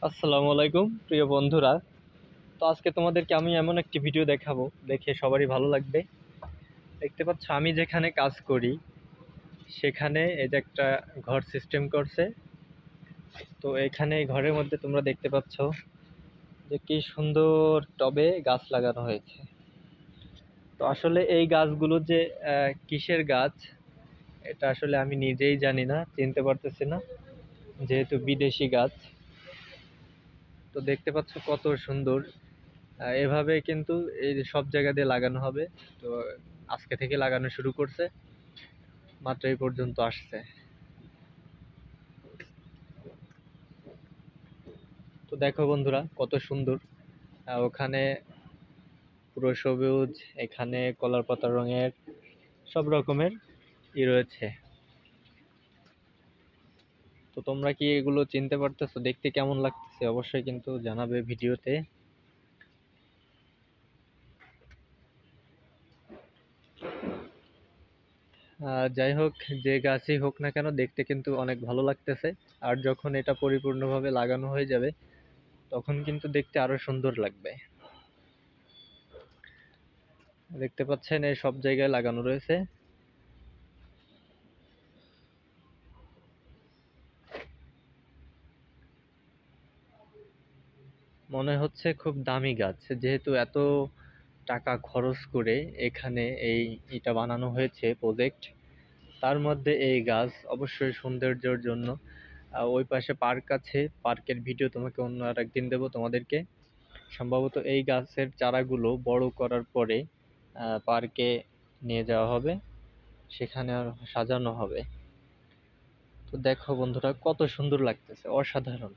আসসালামু আলাইকুম প্রিয় বন্ধুরা। তো আজকে তোমাদেরকে আমি এমন একটি ভিডিও দেখাবো, দেখে সবারই ভালো লাগবে। দেখতে পাচ্ছ আমি যেখানে কাজ করি সেখানে এই যে একটা ঘর সিস্টেম করছে। তো এখানে এই ঘরের মধ্যে তোমরা দেখতে পাচ্ছ যে কি সুন্দর টবে গাছ লাগানো হয়েছে। তো আসলে এই গাছগুলো যে কিসের গাছ এটা আসলে আমি নিজেই জানি না, চিনতে পারতেছি না, যেহেতু বিদেশি গাছ। তো দেখতে পাচ্ছ কত সুন্দর। এভাবে কিন্তু এই যে সব জায়গা দিয়ে লাগানো হবে। তো আজকে থেকে লাগানো শুরু করছে, মাত্র এই পর্যন্ত আসছে। তো দেখো বন্ধুরা কত সুন্দর। ওখানে পুরো সবুজ, এখানে কলার পাতা রঙের, সব রকমের রয়েছে। তো তোমরা কি এগুলো চিনতে পারতেছো? দেখতে কেমন লাগতেছে অবশ্যই কিন্তু জানাবে ভিডিওতে। যাই হোক, যে গাছই হোক না কেন দেখতে কিন্তু অনেক ভালো লাগতেছে। আর যখন এটা পরিপূর্ণভাবে লাগানো হয়ে যাবে তখন কিন্তু দেখতে আরো সুন্দর লাগবে। দেখতে পাচ্ছেন এই সব জায়গায় লাগানো রয়েছে। মনে হচ্ছে খুব দামি গাছ, যেহেতু এত টাকা খরচ করে এখানে এটা বানানো হয়েছে প্রজেক্ট। তার মধ্যে এই গাছ অবশ্যই সৌন্দর্যের জন্য। ওই পাশে পার্ক আছে, পার্কের ভিডিও তোমাকে অন্য আর একদিন দেবো তোমাদেরকে। সম্ভবত এই গাছের চারাগুলো বড় করার পরে পার্কে নিয়ে যাওয়া হবে, সেখানে আর সাজানো হবে। তো দেখো বন্ধুরা কত সুন্দর লাগতেছে, অসাধারণ।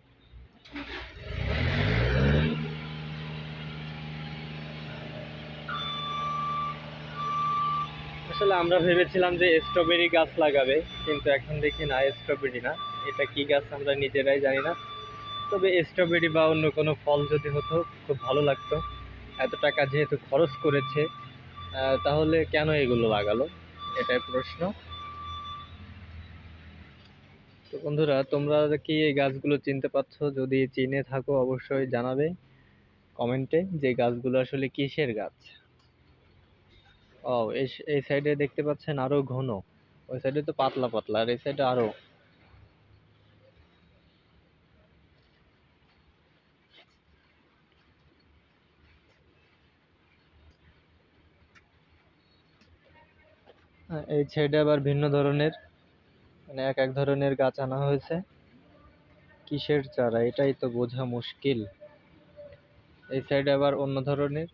আসলে আমরা ভেবেছিলাম যে স্ট্রবেরি গাছ লাগাবে, কিন্তু এখন দেখি না, স্ট্রবেরি না, এটা কি গাছ আমরা নিজেরাই জানি না। তবে স্ট্রবেরি বা অন্য কোনো ফল যদি হতো খুব ভালো লাগতো। এত টাকা যেহেতু খরচ করেছে, তাহলে কেন এগুলো লাগালো, এটাই প্রশ্ন। তো বন্ধুরা তোমরা কি এই গাছগুলো চিনতে পারছো? যদি চিনে থাকো অবশ্যই জানাবে কমেন্টে যে গাছগুলো আসলে কিসের গাছ। ও, এই সাইডে দেখতে পাচ্ছেন আরো ঘন, ওই সাইডে তো পাতলা পাতলা, আর এই সাইডে আরো। এই সাইডে আবার ভিন্ন ধরনের, মানে এক এক ধরনের গাছ আনা হয়েছে। কিসের চারা এটাই তো বোঝা মুশকিল। এই সাইডে আবার অন্য ধরনের,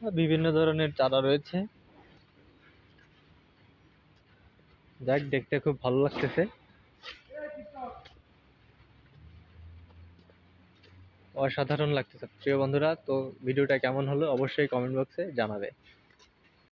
বিভিন্ন ধরনের চারা রয়েছে। যাক, দেখতে খুব ভালো লাগতেছে, অসাধারণ লাগতেছে প্রিয় বন্ধুরা। তো ভিডিওটা কেমন হলো অবশ্যই কমেন্ট বক্সে জানাবে।